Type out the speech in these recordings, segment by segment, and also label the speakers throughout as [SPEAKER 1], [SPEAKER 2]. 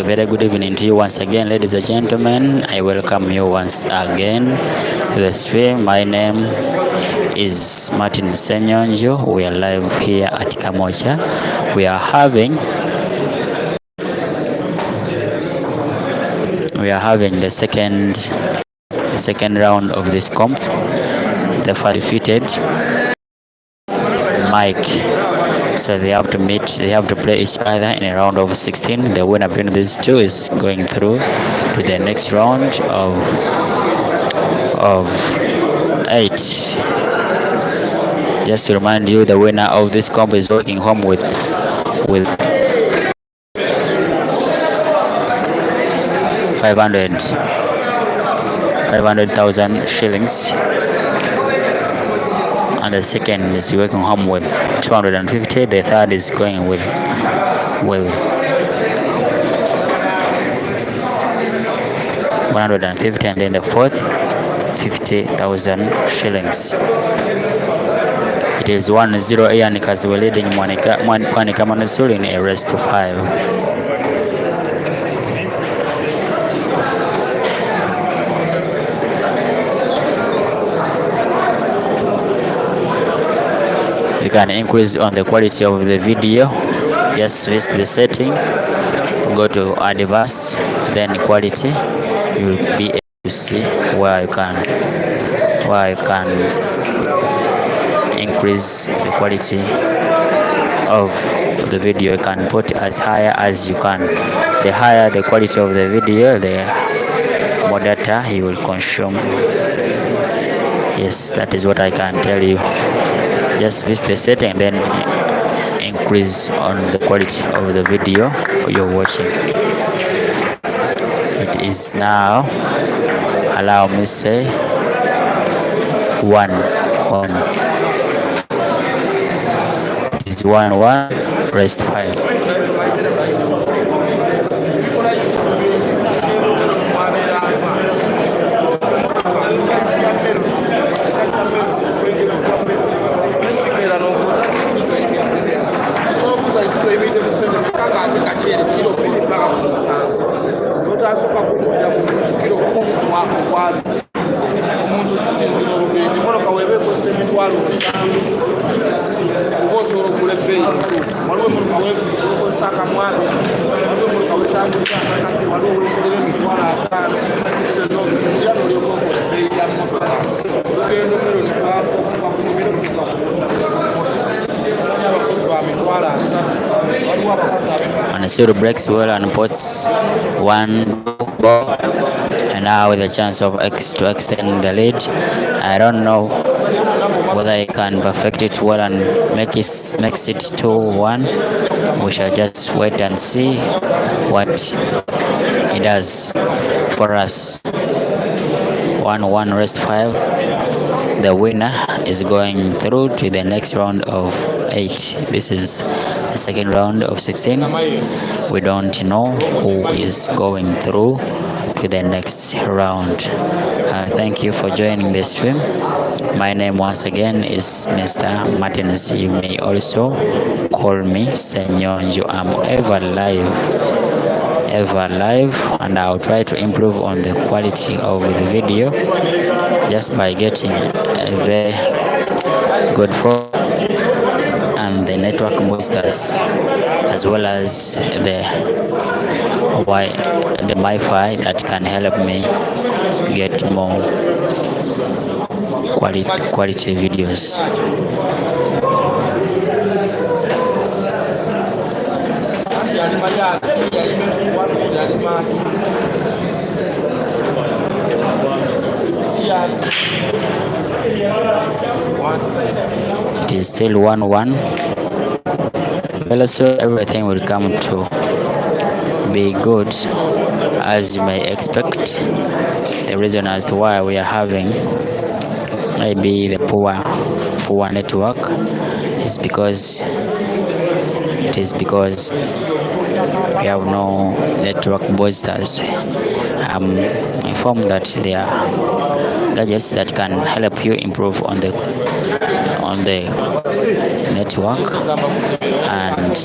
[SPEAKER 1] Very good evening to you once again, ladies and gentlemen. I welcome you once again to the stream. My name is Martin Senyonjo. We are live here at KAMWOKYA. We are having the second round of this comp. The first defeated Mike. So they have to meet, they have to play each other in a round of 16. The winner between these two is going through to the next round of 8. Just to remind you, the winner of this comp is walking home with 500,000 shillings. And the second is working home with 250. The third is going with 150, and then the fourth 50,000 shillings. It is 1-0 Ian Kazibwe leading Bwanika Mansoor in a race to 5. You can increase on the quality of the video. Just visit the setting, go to advanced, then quality. You will be able to see where you can increase the quality of the video. You can put as high as you can. The higher the quality of the video, the more data you will consume. Yes, that is what I can tell you. Just visit the setting and then increase on the quality of the video you're watching. It is now, allow me to say, 1-1. It's 1-1, rest 5. Mansoor breaks well and puts one ball, and now with a chance of to extend the lead. I don't know whether he can perfect it well and makes it 2-1. We shall just wait and see what he does for us. 1-1, rest 5. The winner is going through to the next round of 8. This is the second round of 16. We don't know who is going through to the next round. Thank you for joining the stream. My name once again is Mr. Martinez. You may also call me Senyonjo. I'm ever live, and I'll try to improve on the quality of the video just by getting a good for and the network boosters, as well as the Wi-Fi that can help me get more quality videos. It is still 1-1. Well, so everything will come to be good, as you may expect. The reason as to why we are having maybe the poor network is because we have no network boosters. I'm informed that there are gadgets that can help you improve on the network, and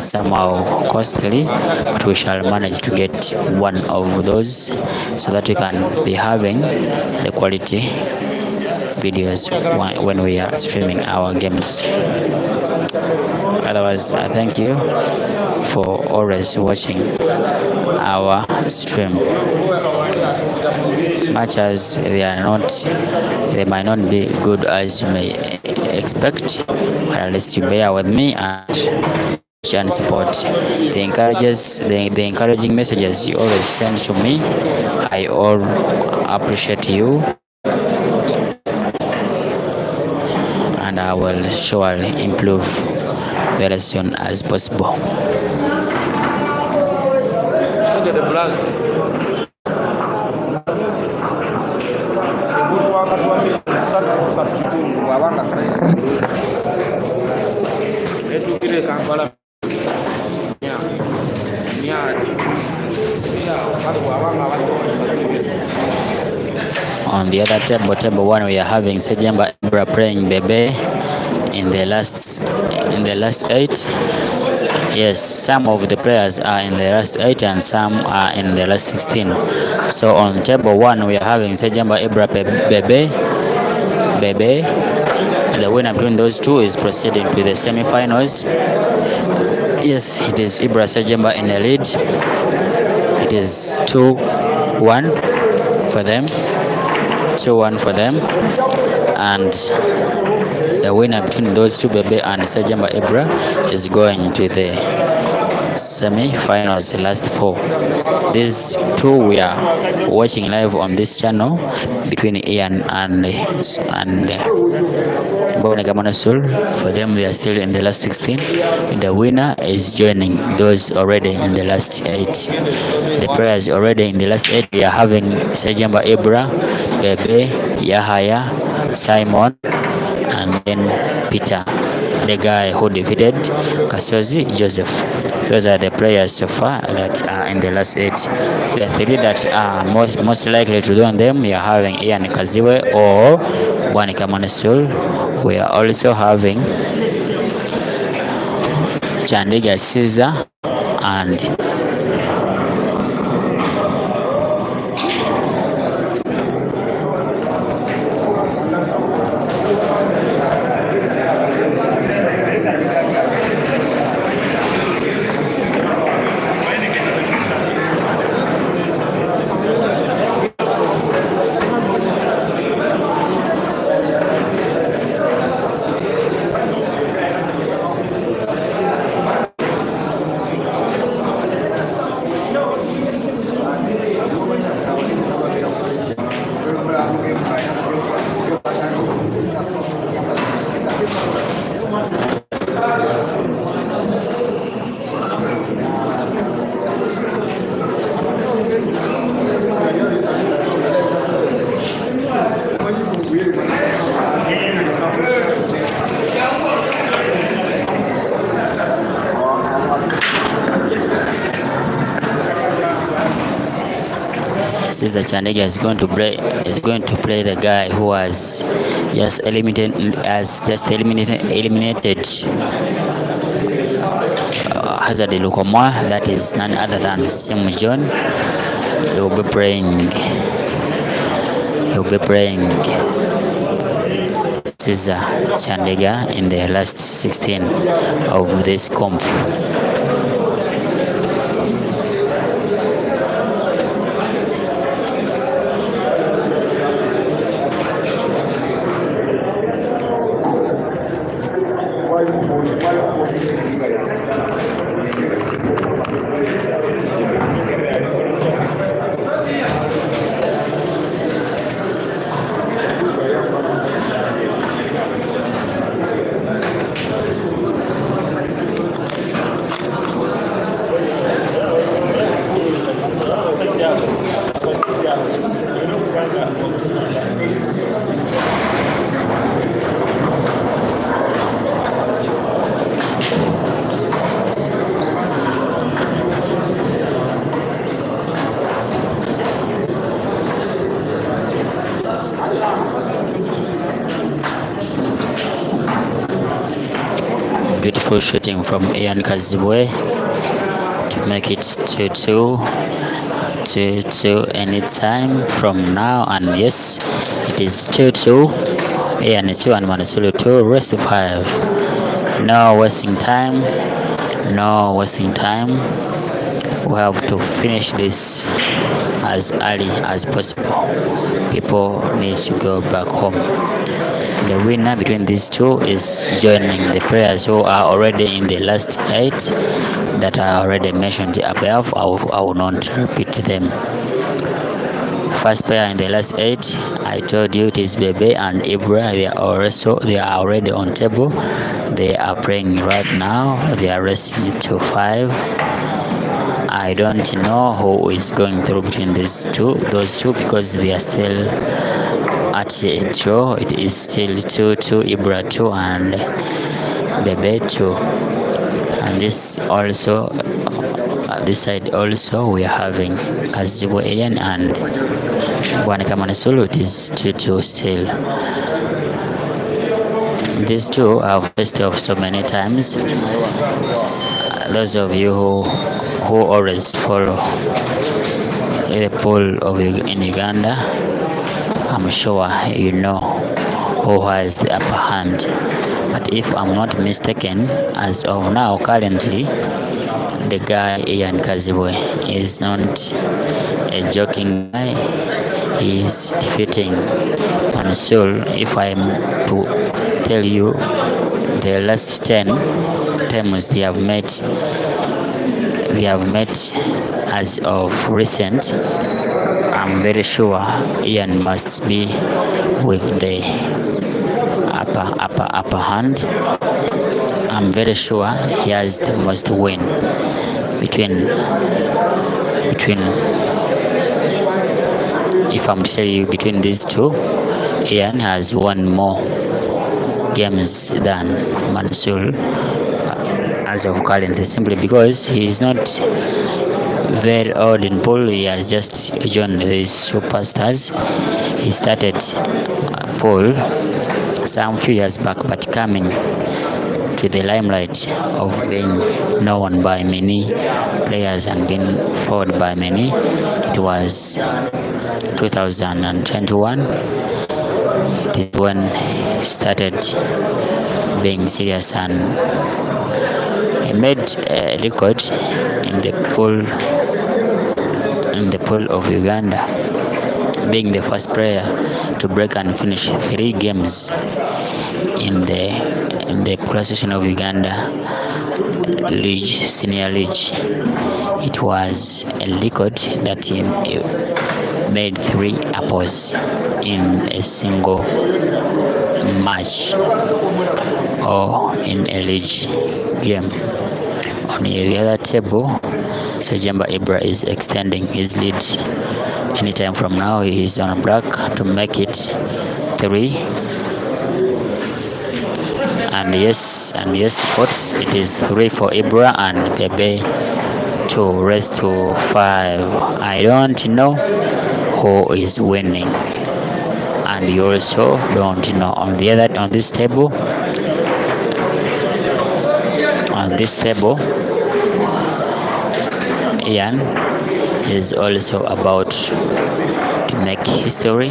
[SPEAKER 1] somehow costly, but we shall manage to get one of those so that we can be having the quality videos when we are streaming our games. Otherwise, I thank you for always watching our stream. Much as they might not be good as you may expect, but at least you bear with me and support the encouraging messages you always send to me. I all appreciate you, and I will surely improve very soon as possible. On the other table one, we are having Sejemba Ibra playing Bebe in the last 8. Yes, some of the players are in the last 8 and some are in the last 16. So on table 1 we are having Sejemba Ibra Bebe. The winner between those two is proceeding to the semi-finals. Yes, it is Ibra Sejemba in the lead. It is 2-1 for them. 2-1 for them, and the winner between those two, Bebe and Sejemba Ibra, is going to the semi-finals, the last 4. These two we are watching live on this channel between Ian and Bwanika Mansoor. For them, we are still in the last 16. The winner is joining those already in the last 8. The players already in the last 8, we are having Sejemba Ibra, Bebe, Yahaya, Simon, and then Peter, the guy who defeated Kasozi Joseph. Those are the players so far that are in the last 8. The 3 that are most likely to join them, we are having Ian Kazibwe or Bwanika Mansoor. We are also having Chandiga Caesar and Caesar Chandiga is going to play the guy who was just eliminated Hazard Lukomwa. That is none other than Sim John. He will be playing Cesar Chandega in the last 16 of this comp. Beautiful shooting from Ian Kazibwe to make it 2-2. 2-2 anytime from now, and yes, it is 2-2. Ian 2 and Mansoor 2. Rest 5. No wasting time. No wasting time. We have to finish this as early as possible. People need to go back home. The winner between these two is joining the players who are already in the last 8 that I already mentioned above. I will not repeat them. First player in the last 8, I told you it is Bebe and Ibra. They are already on table. They are playing right now. They are racing to 5. I don't know who is going through between those two because they are still at the draw. It is still 2-2, Ibra 2 and Bebe 2. And this also, this side also, we are having Kazibwe Ian and Bwanika Mansoor. It is 2-2 still. These two have faced off so many times. Those of you who always follow the pool in Uganda, I'm sure you know who has the upper hand. But if I'm not mistaken, as of now, currently, the guy Ian Kazibwe is not a joking guy. He is defeating Mansoor. If I'm to tell you the last 10 times they have met as of recent, I'm very sure Ian must be with the upper hand. I'm very sure he has the most win between if I'm to tell you between these two, Ian has won more games than Mansoor as of currently, simply because he is not very old in pool. He has just joined these superstars. He started pool some few years back, but coming to the limelight of being known by many players and being followed by many, it was 2021. It is when he started being serious, and he made a record in the pool of Uganda, being the first player to break and finish 3 games in the procession of Uganda League, Senior League. It was a record that he made 3 apples in a single match or in a league game. On the other table, Sajamba Ibra is extending his lead. Anytime from now, he is on track to make it 3. And yes, sports, it is 3 for Ibra and Bebe to rest to 5. I don't know who is winning, and you also don't know. On this table, Ian is also about to make history.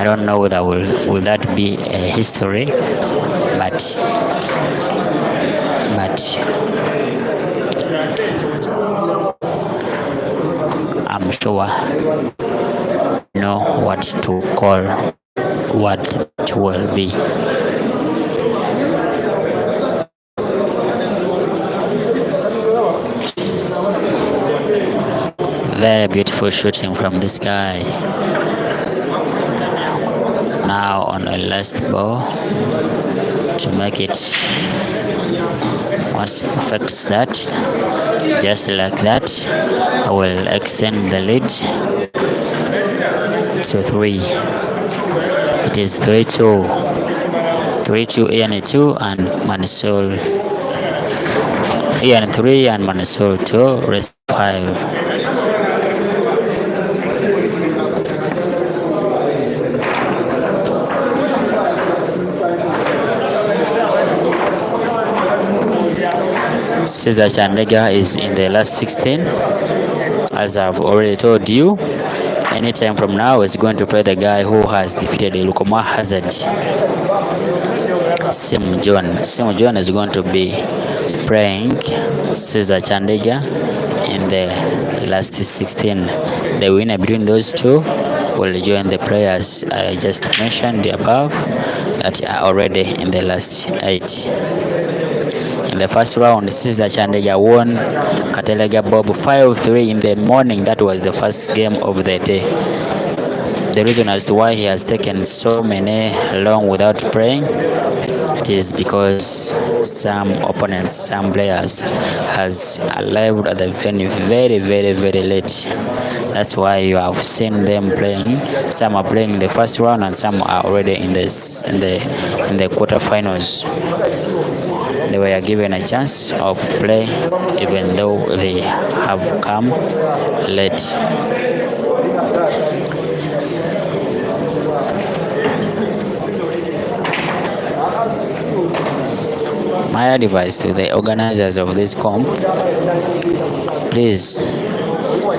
[SPEAKER 1] I don't know whether will that be a history, but I'm sure know what to call what it will be. Very beautiful shooting from this guy. Now on a last ball to make it. Once he perfects that, just like that, I will extend the lead to 3. It is 3-2. 3-2 EN2 and Mansoor. EN3 and Mansoor 2, rest 5. Cesar Chandega is in the last 16. As I've already told you, anytime from now is going to play the guy who has defeated Lukoma Hazard. Sim John is going to be playing Cesar Chandega in the last 16. The winner between those two will join the players I just mentioned above that are already in the last 8. In the first round, Cesar Chandega won Katelega Bob 5-3 in the morning. That was the first game of the day. The reason as to why he has taken so many long without playing, it is because some opponents, some players has arrived at the venue very late. That's why you have seen them playing. Some are playing in the first round and some are already in the quarterfinals. They were given a chance of play even though they have come late. My advice to the organizers of this comp, please,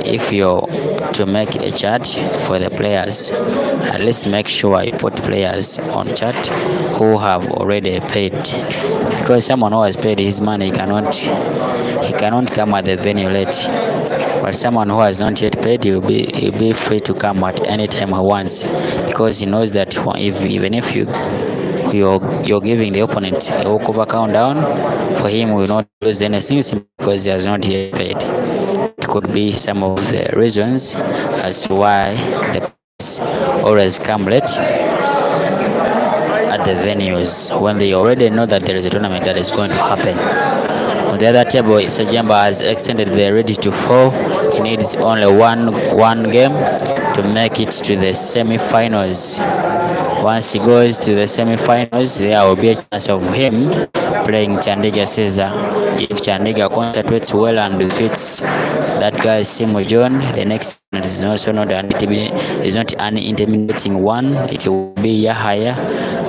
[SPEAKER 1] if you're to make a chart for the players, at least make sure you put players on chart who have already paid, because someone who has paid his money cannot come at the venue late. But someone who has not yet paid, he'll be free to come at any time he wants, because he knows that even if you're giving the opponent a walkover countdown, for him will not lose anything because he has not yet paid. It could be some of the reasons as to why the players always come late at the venues when they already know that there is a tournament that is going to happen. On the other table, Sajamba has extended the ready to 4. He needs only one game to make it to the semi-finals. Once he goes to the semi-finals, there will be a chance of him playing Chandega Cesar. If Chandega concentrates well and defeats that guy Simo John, the next one is also not an intimidating one. It will be Yahaya.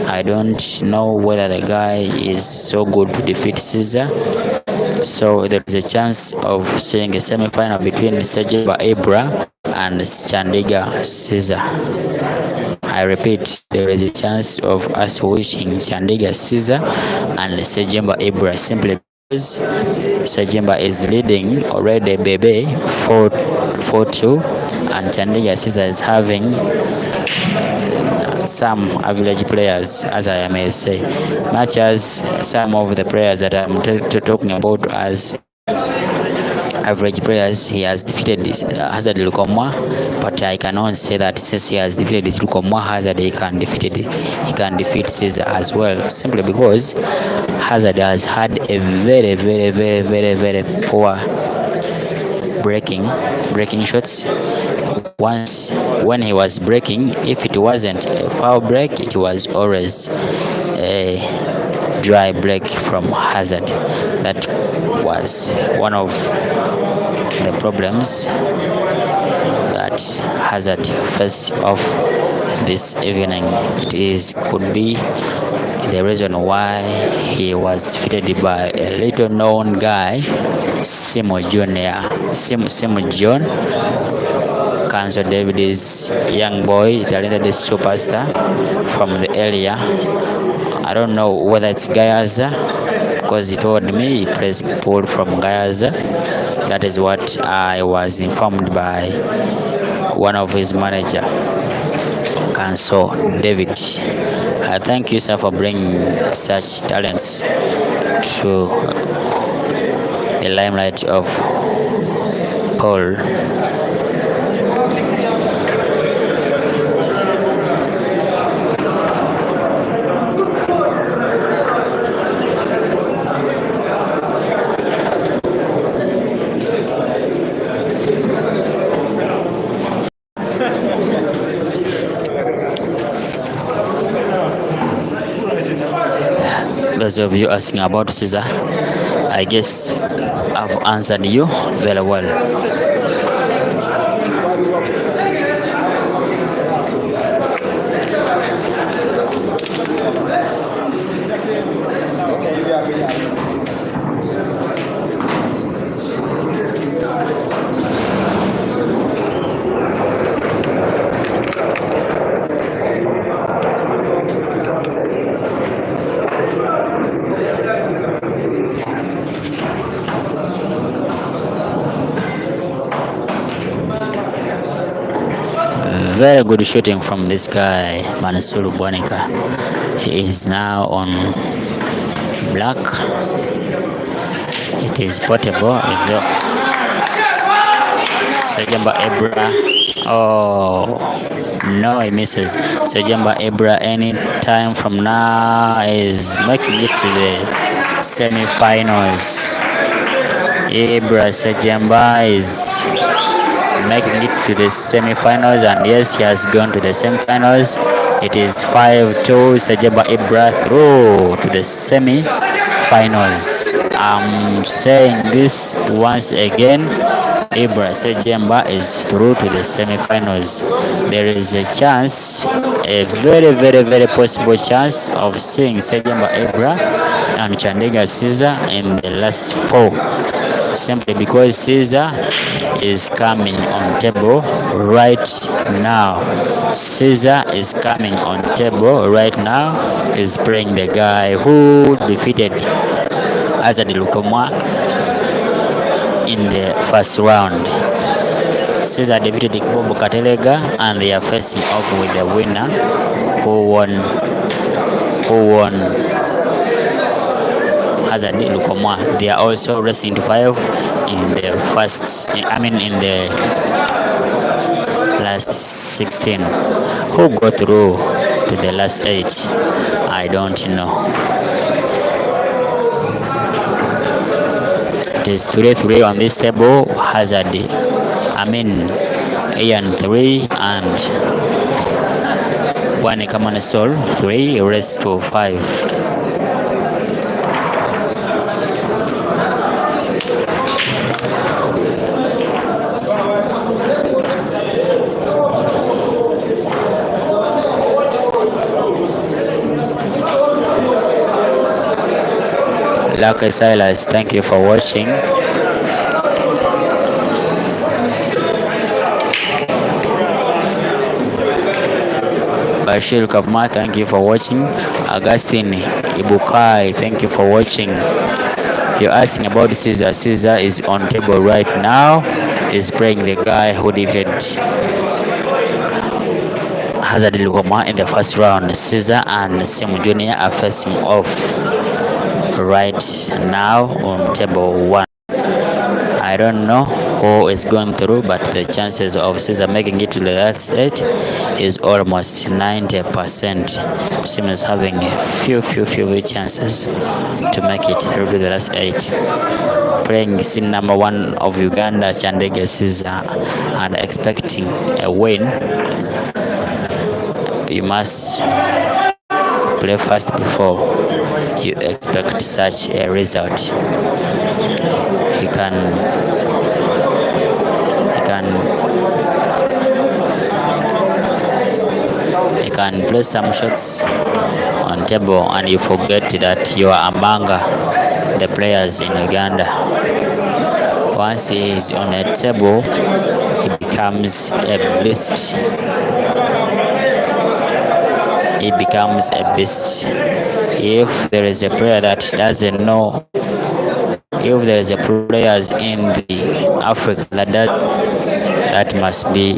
[SPEAKER 1] I don't know whether the guy is so good to defeat Cesar. So there is a chance of seeing a semi-final between Sajeba Ibra and Chandega Cesar. I repeat, there is a chance of us wishing Chandega Cesar and Sajemba Ibra, simply because Sajemba is leading already Bebe 4-2 and Chandega Cesar is having some average players, as I may say, much as some of the players that I'm talking about as average players. He has defeated Hazard Lukomwa, but I cannot say that since he has defeated Lukomwa Hazard, he can defeat Cesar as well, simply because Hazard has had a very poor breaking shots. Once when he was breaking, if it wasn't a foul break, it was always a dry break from Hazard. That was one of the problems that Hazard faced off this evening. Could be the reason why he was defeated by a little known guy, Simo John Kanso David is young boy, talented superstar from the area. I don't know whether it's Gayaza because he told me he plays pool from Gayaza. That is what I was informed by one of his manager, Kanso David. I thank you, sir, for bringing such talents to the limelight of Paul. Those of you asking about Caesar, I guess I've answered you very well. Very good shooting from this guy, Mansoor Bwanika. He is now on black. It is portable. Sajamba Ebra. Oh no, he misses. Sajamba Ebra any time from now is making it to the semi-finals. Ebra Sajamba is making it to the semi-finals, and yes, he has gone to the semi-finals. It is 5-2. Sajamba Ibra through to the semi-finals. I'm saying this once again. Ibra Sajamba is through to the semi-finals. There is a chance, a very possible chance of seeing Sajamba Ibra and Chandega Caesar in the last four, simply because Caesar is coming on table right now. Caesar is coming on table right now. Is playing the guy who defeated Azad Lukomwa in the first round. Caesar defeated Kibobo Katelega, and they are facing off with the winner who won Azad Lukomwa. They are also racing to 5 in the in the last 16. Who go through to the last 8? I don't know. It is 3-3 on this table. Hazard, Ian 3 and Bwanika Mansoor 3, rest to 5. Lucky Silas, thank you for watching. Bashir Kavma, thank you for watching. Augustine Ibukai, thank you for watching. You're asking about Caesar. Caesar is on table right now. He's playing the guy who defeated Hazard Lugoma in the first round. Caesar and Simu Jr. are facing off right now on table 1. I don't know who is going through, but the chances of Caesar making it to the last 8 is almost 90%. Sim is having a few chances to make it through to the last 8. Playing scene number 1 of Uganda, Chandega Caesar, and expecting a win. You must play fast before you expect such a result. You can play some shots on table and you forget that you are among the players in Uganda. Once he is on a table, he becomes a beast. He becomes a beast. If there is a player that doesn't know, if there is a players in the Africa that must be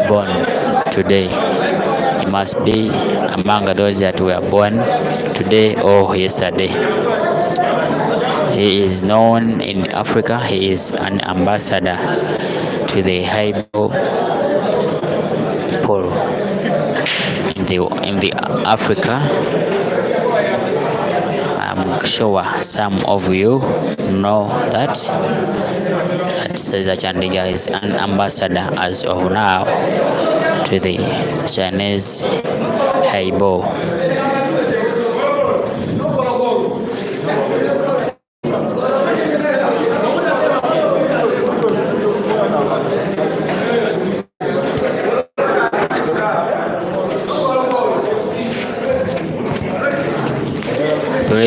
[SPEAKER 1] born today. He must be among those that were born today or yesterday. He is known in Africa. He is an ambassador to the highball pole in the Africa. I'm sure some of you know that Cesar Chandiga is an ambassador as of now to the Chinese highball.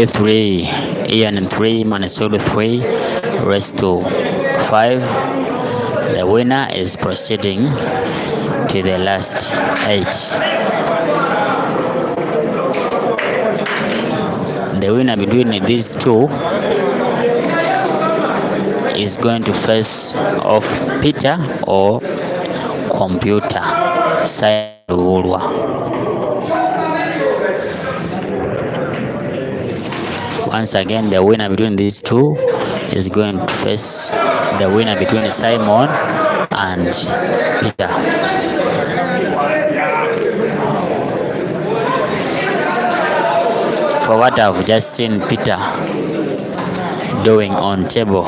[SPEAKER 1] Three, Ian 3, Mansoor 3, rest to 5. The winner is proceeding to the last 8. The winner between these two is going to face off Peter or Computer. Once again, the winner between these two is going to face the winner between Simon and Peter. For what I've just seen Peter doing on table,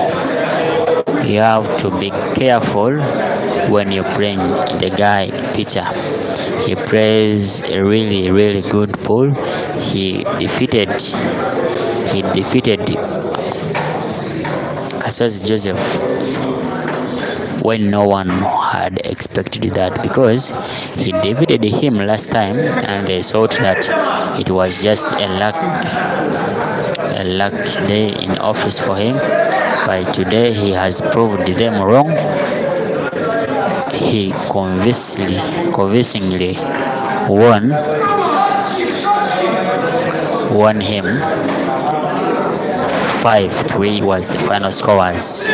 [SPEAKER 1] you have to be careful when you bring the guy Peter. He plays a really good pool. He defeated Kasozi Joseph when no one had expected that, because he defeated him last time and they thought that it was just a luck day in office for him, but today he has proved them wrong. He convincingly won him. 5-3 was the final scores.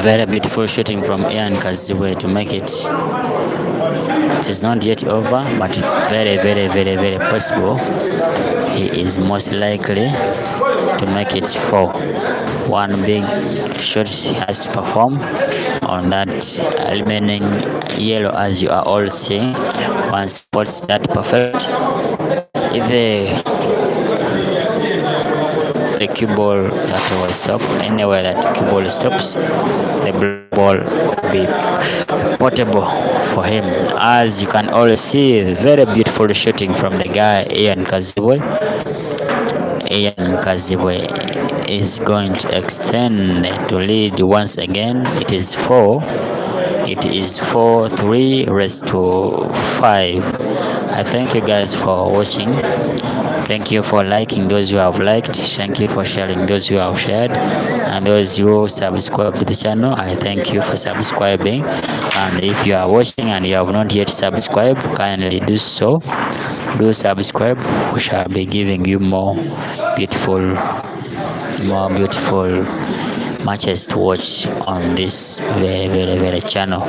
[SPEAKER 1] Very beautiful shooting from Ian Kazibwe to make it. It is not yet over, but very possible. He is most likely to make it 4. One big shot he has to perform on that remaining yellow, as you are all seeing. One spots that perfect. If the cue ball that will stop, anywhere that cue ball stops, the ball will be portable for him. As you can all see, very beautiful shooting from the guy Ian Kazibwe. Ian Kazibwe is going to extend to lead once again. It is 4-3 raised to 5. I thank you guys for watching. Thank you for liking those who have liked. Thank you for sharing those who have shared. And those who subscribe to the channel, I thank you for subscribing. And if you are watching and you have not yet subscribed, kindly do so. Do subscribe. We shall be giving you more beautiful matches to watch on this very channel.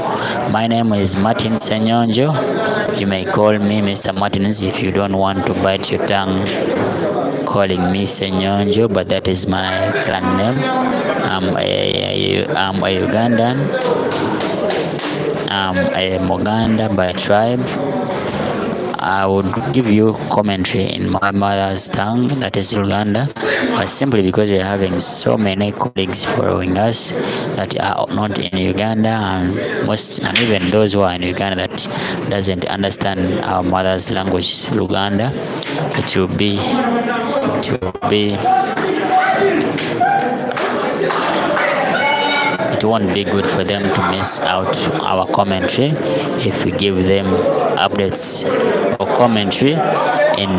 [SPEAKER 1] My name is Martin Senyonjo. You may call me Mr. Martins if you don't want to bite your tongue calling me Senyonjo, but that is my clan name. I'm a Ugandan. I'm a Moganda by tribe. I would give you commentary in my mother's tongue, that is Uganda, but simply because we are having so many colleagues following us that are not in Uganda, and even those who are in Uganda that doesn't understand our mother's language, Luganda, it won't be good for them to miss out our commentary if we give them updates or commentary in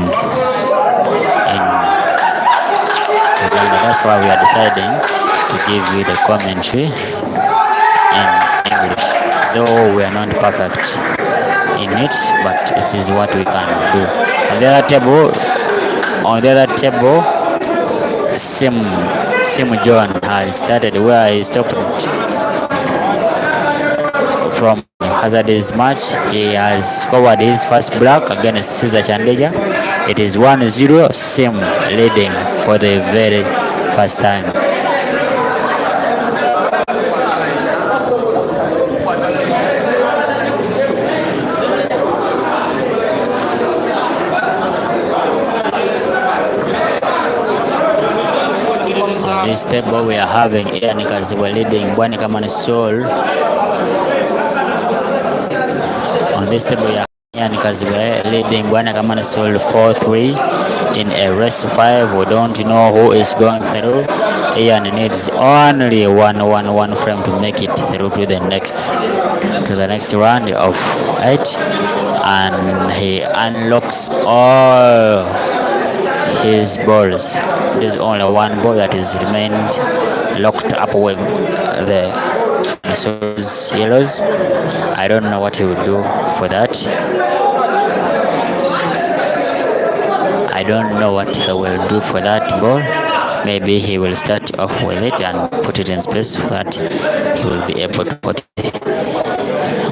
[SPEAKER 1] Uganda. That's why we are deciding to give you the commentary in English, though we are not perfect in it, but it is what we can do. On the other table, Sim John has started where he stopped from Hazard's match. He has scored his first black against Caesar Chandeja. It is 1-0, Sim leading for the very first time. On this table we are having Kazibwe leading Bwanika Mansoor. On this table we are Kazibwe leading Bwanika Mansoor 4-3 in a race to 5. We don't know who is going through. Ian needs only one frame to make it through to the next round of 8, and he unlocks all his balls. There's only one ball that is remained locked up with the yellows. I don't know what he will do for that. I don't know what he will do for that ball. Maybe he will start off with it and put it in space so that he will be able to put it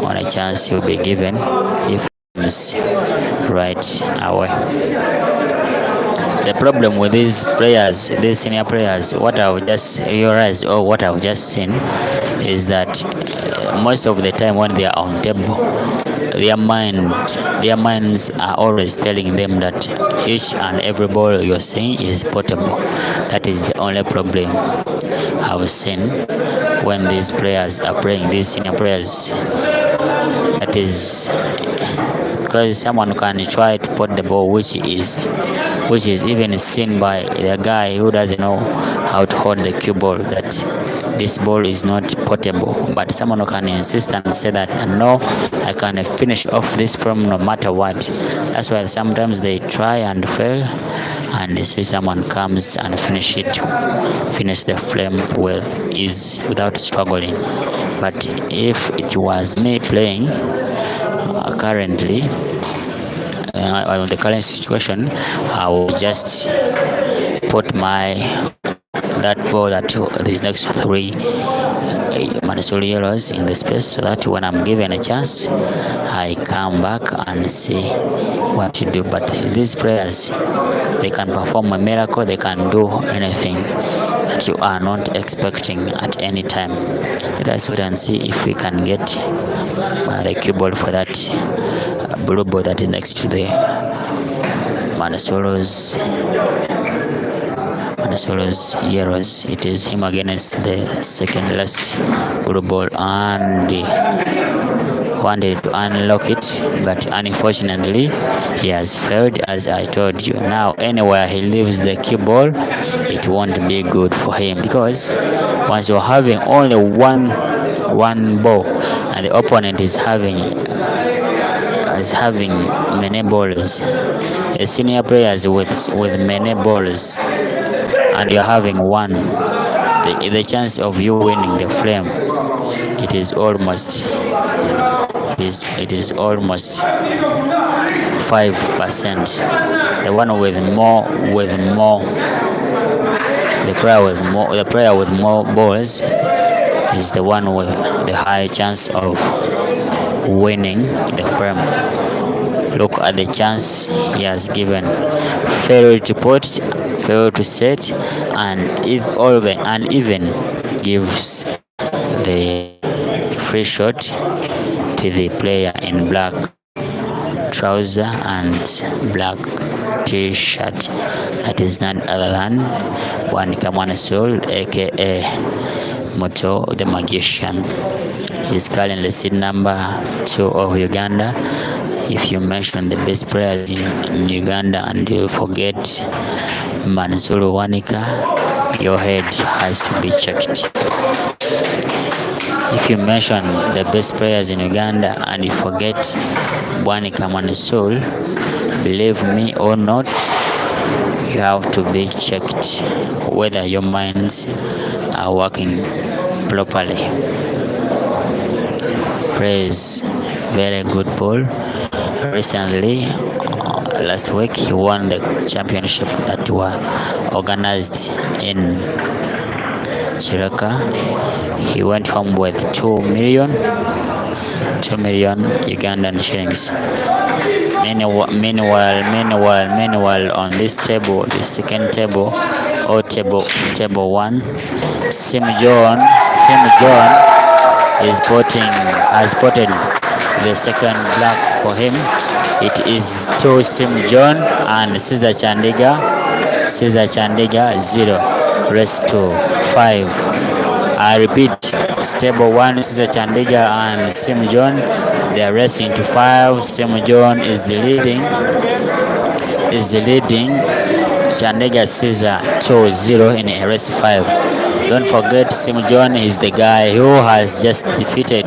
[SPEAKER 1] on a chance he will be given if it's right away. The problem with these players, these senior players, what I've just realized or what I've just seen is that most of the time when they are on table, their minds are always telling them that each and every ball you're saying is potable. That is the only problem I've seen when these players are playing, these senior players. That is because someone can try to put the ball which is even seen by the guy who doesn't know how to hold the cue ball, that this ball is not portable, but someone can insist and say that no, I can finish off this frame no matter what. That's why sometimes they try and fail, and they see someone comes and finish the frame with ease without struggling. But if it was me playing currently on the current situation, I will just put that ball that these next 3 Mansoor yellows in the space, so that when I'm given a chance, I come back and see what to do. But these players, they can perform a miracle. They can do anything that you are not expecting at any time. Let us wait and see if we can get the cue ball for that blue ball that is next to the Mansoor's yellows. It is him against the second last blue ball, and he wanted to unlock it, but unfortunately he has failed, as I told you. Now anywhere he leaves the cue ball, it won't be good for him, because once you're having only one ball and the opponent is having many balls, the senior players with many balls, and you're having one, the chance of you winning the frame, it is almost 5%. The one with more, the player with more balls is the one with the high chance of winning the frame. Look at the chance he has given. Failed to put, failed to set, and even gives the free shot to the player in black trouser and black t-shirt. That is none other than Bwanika Mansoor, aka Moto the Magician. He's currently seed number 2 of Uganda. If you mention the best players in Uganda and you forget Mansoor Bwanika, your head has to be checked. If you mention the best players in Uganda and you forget Bwanika Mansoor, believe me or not, you have to be checked whether your minds are working properly. Praise, very good ball. Recently, last week, he won the championship that were organized in Chiraka. He went home with 2 million Ugandan shillings. Meanwhile, on this table, the second table, or table 1, Sim John has spotted the second black for him. It is 2 Sim John and Caesar Chandiga 0 race to 5. I repeat, table 1, Caesar Chandiga and Sim John, they are racing to 5. Sim John is leading. Chandiga Caesar 2-0 in a race to 5. Don't forget, Sim John is the guy who has just defeated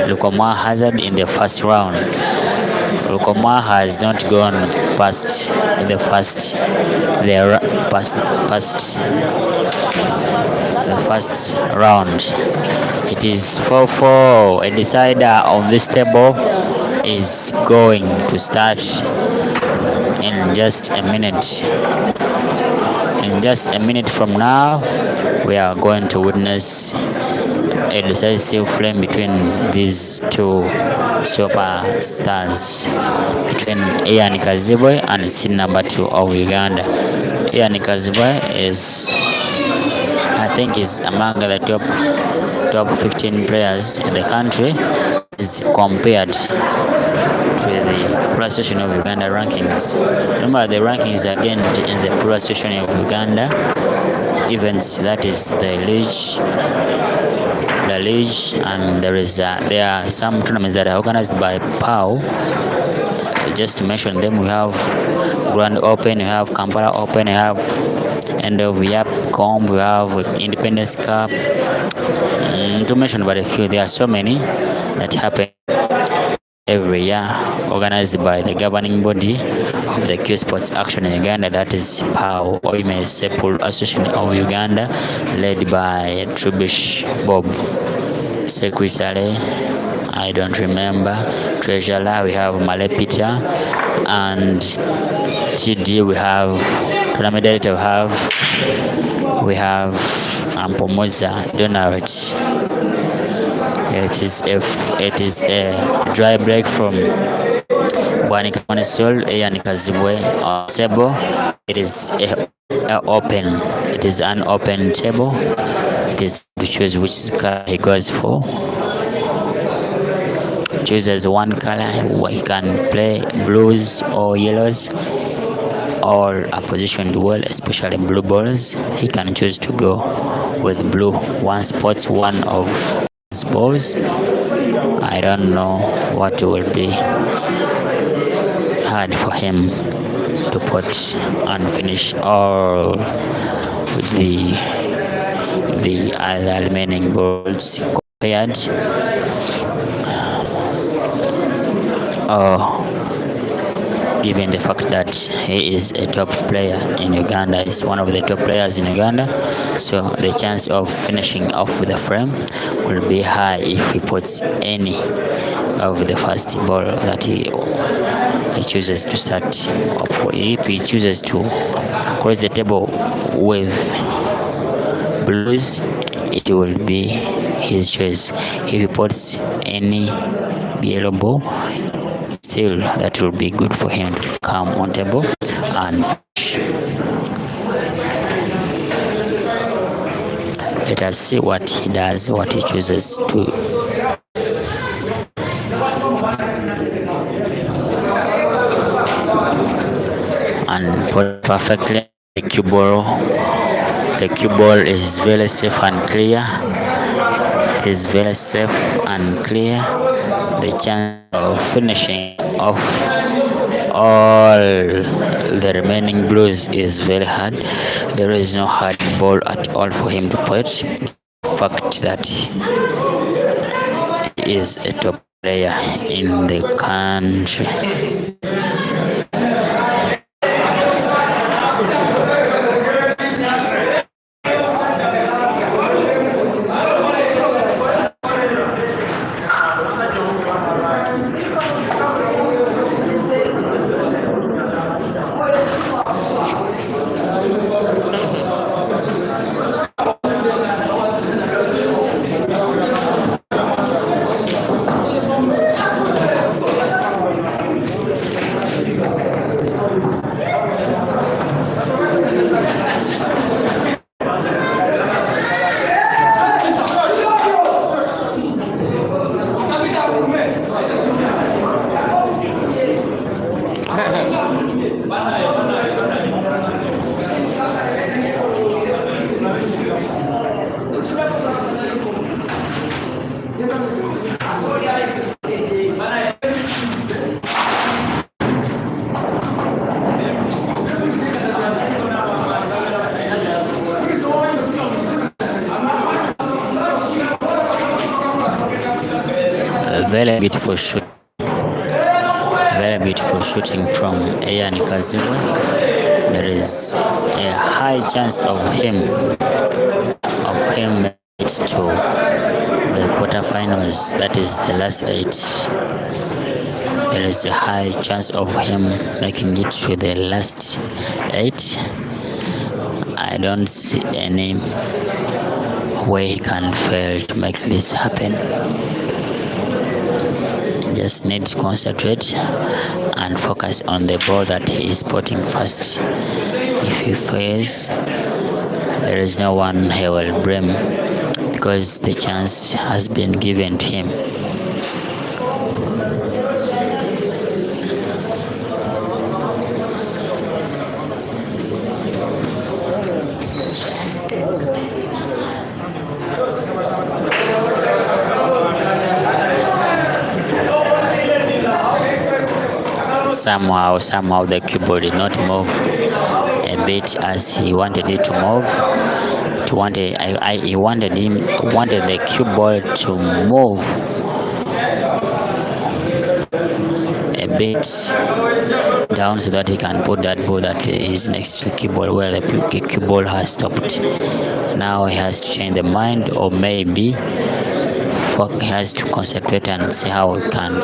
[SPEAKER 1] Lukoma Hazard in the first round. Lukoma has not gone past the first round. It is 4-4. A decider on this table is going to start in just a minute. In just a minute from now, we are going to witness a decisive flame between these two superstars, between Ian Kazibwe and seed number 2 of Uganda. Ian Kazibwe is, I think, is among the top 15 players in the country, is compared to the Pro Association of Uganda rankings. Remember, the rankings are again in the Pro Association of Uganda events, that is the league, and there are some tournaments that are organized by PAO. Just to mention them, we have Grand Open, we have Kampala Open, we have End of Yap Comb, we have Independence Cup. To mention but a few, there are so many that happen every year, organized by the governing body of the Q Sports Action in Uganda, that is PAO, or you may say Pro Association of Uganda, led by Trubish Bob. Secretary, I don't remember. Treasurer, we have Malepita, and TD, we have tournament director, we have Ampomoza Donald. It is a dry break from Bwanika Mansoor and Kazibwe on table. It is an open table. It is to choose which color he goes for. Chooses one color, he can play blues or yellows, or a position duel, especially blue balls. He can choose to go with blue. One spots one of his balls. I don't know what will be hard for him to put and finish all the other remaining balls compared. Given the fact that he is a top player in Uganda, is one of the top players in Uganda, so the chance of finishing off with the frame will be high if he puts any of the first ball that he chooses to start up for. If he chooses to cross the table with blues, it will be his choice. If he puts any yellow ball, still that will be good for him to come on table and finish. Let us see what he does, what he chooses to. put perfectly. The cue ball is very safe and clear. It is very safe and clear. The chance of finishing off all the remaining blues is very hard. There is no hard ball at all for him to put. The fact that he is a top player in the country. Very beautiful shoot. Very beautiful shooting from Ian Kazibwe. There is a high chance of him making it to the quarterfinals. That is the last 8. There is a high chance of him making it to the last 8. I don't see any way he can fail to make this happen. Just need to concentrate and focus on the ball that he is putting first. If he fails, there is no one he will blame because the chance has been given to him. Somehow the cue ball did not move a bit as he wanted it to move. He wanted the cue ball to move a bit down so that he can put that ball that is next to the cue ball where the cue ball has stopped. Now he has to change the mind, or maybe he has to concentrate and see how he can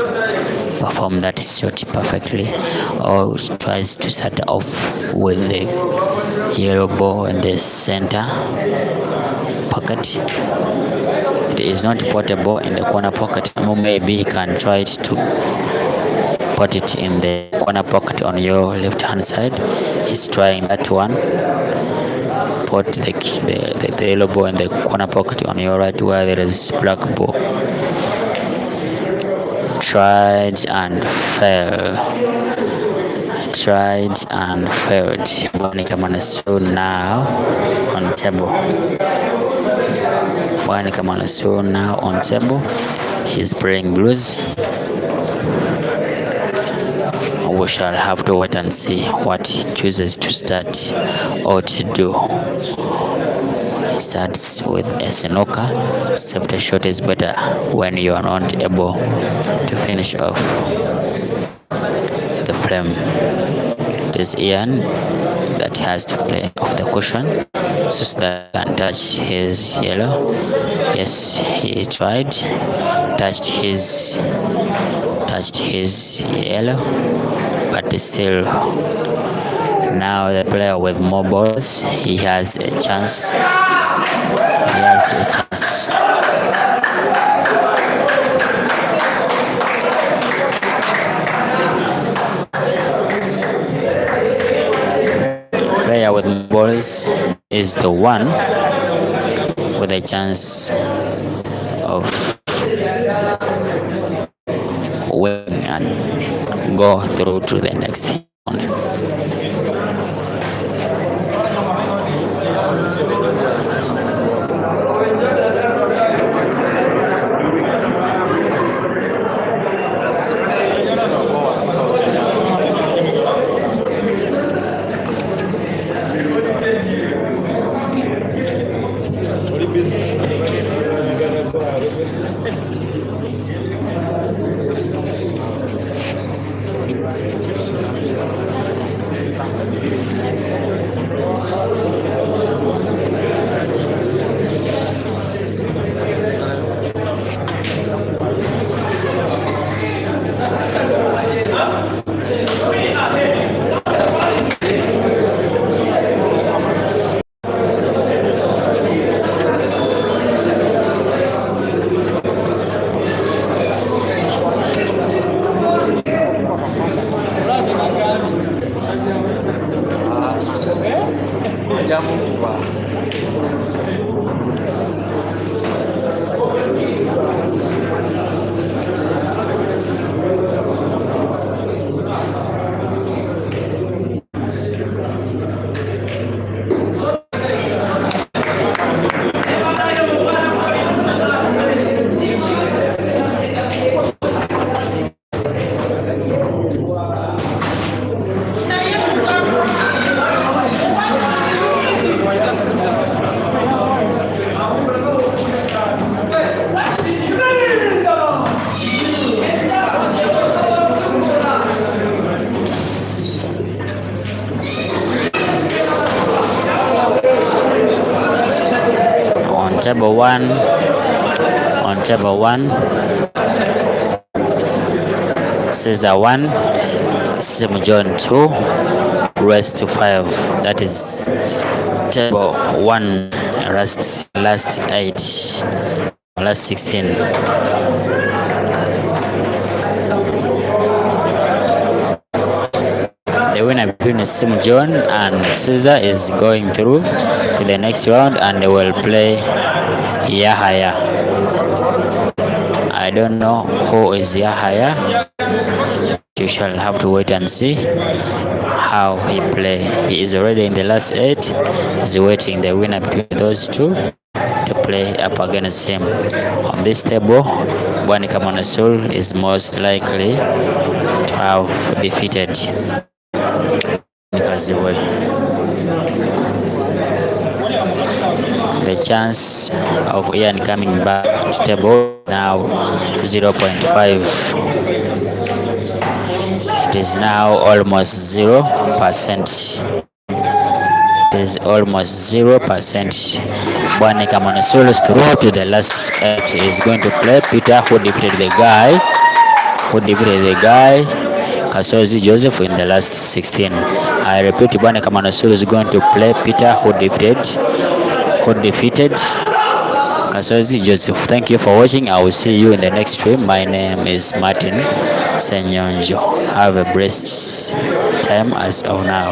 [SPEAKER 1] perform that shot perfectly, or tries to start off with the yellow ball in the center pocket. It is not portable in the corner pocket. Or maybe he can try to put it in the corner pocket on your left hand side. He's trying that one. Put the yellow ball in the corner pocket on your right where there is black ball. Tried and failed. Bwanika Mansoor now on table. Bwanika Mansoor now on table. He's playing blues. We shall have to wait and see what he chooses to start or to do. He starts with a snooker. Safety shot is better when you are not able to finish off the flame. It is Ian that has to play off the cushion so that he can touch his yellow. Yes, he tried, touched his yellow, but still. Now the player with more balls, he has a chance. Player with more balls is the one with a chance of winning and go through to the next round. Table 1, on table 1, Caesar 1, St. John 2, rest to 5. That is table 1, last 8, last 16. The winner between St. John and Caesar is going through to the next round, and they will play Yahaya. I don't know who is Yahaya. You shall have to wait and see how he play. He is already in the last 8. He's waiting the winner between those two to play up against him. On this table, Bwanika Mansoor is most likely to have defeated Kazibwe. The chance of Ian coming back to table now 0.5. It is now almost 0%. It is almost 0%. Bwanika Mansoor through to the last 8 is going to play Peter, who defeated the guy Kasozi Joseph in the last 16. I repeat, Bwanika Mansoor is going to play Peter, who defeated Kasozi Joseph. Thank you for watching. I will see you in the next stream. My name is Martin Senyonjo. Have a blessed time as of now.